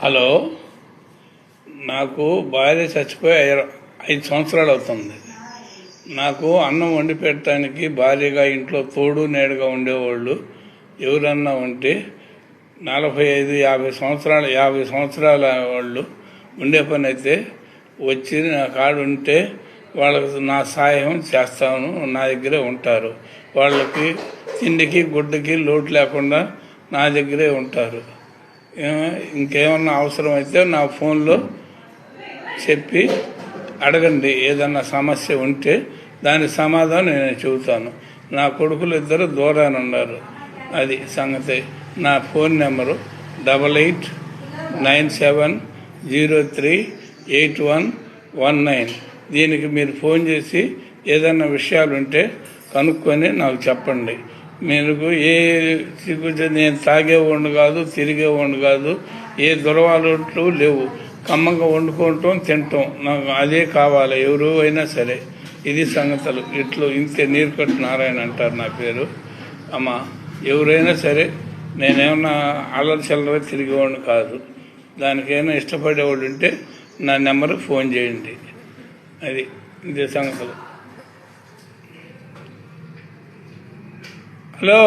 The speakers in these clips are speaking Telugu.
హలో, నాకు భార్య చచ్చిపోయి 5 సంవత్సరాలు అవుతుంది. నాకు అన్నం వండి పెట్టడానికి భార్యగా ఇంట్లో తోడు నేడుగా ఉండేవాళ్ళు ఎవరన్నా ఉంటే 45-50 సంవత్సరాల వాళ్ళు ఉండే పని అయితే వచ్చి నా కాడు ఉంటే వాళ్ళకి నా సహాయం చేస్తాను. నా దగ్గరే ఉంటారు. వాళ్ళకి తిండికి గుడ్డకి లోటు లేకుండా నా దగ్గరే ఉంటారు. ఇంకేమన్నా అవసరం అయితే నా ఫోన్లో చెప్పి అడగండి. ఏదన్నా సమస్య ఉంటే దాని సమాధానం నేను చెబుతాను. నా కొడుకులు 2 దూరాన ఉన్నారు. అది సంగతి. నా ఫోన్ నెంబరు 8897038119. దీనికి మీరు ఫోన్ చేసి ఏదన్నా విషయాలు ఉంటే కనుక్కొని నాకు చెప్పండి. మీకు ఏ నేను తాగేవాడిని కాదు, తిరిగేవాడిని కాదు, ఏ దురవాలు లేవు. కమ్మగా వండుకోవటం, తినటం నాకు అదే కావాలి. ఎవరు అయినా సరే. ఇది సంగతులు. ఇంతే. నీరుకట్టు నారాయణ అంటారు నా పేరు. అమ్మ, ఎవరైనా సరే, నేనేమన్నా అల్లరి చల్లర తిరిగేవాడిని కాదు. దానికైనా ఇష్టపడేవాళ్ళు ఉంటే నా నెంబర్కి ఫోన్ చేయండి. అది ఇదే సంగతులు. హలో,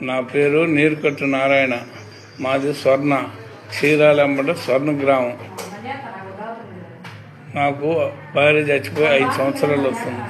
నా పేరు నీరుకట్టు నారాయణ. మాది స్వర్ణ, క్షీరాలంబట స్వర్ణ గ్రామం. నాకు భార్య చచ్చిపోయి 5 సంవత్సరాలు వస్తుంది.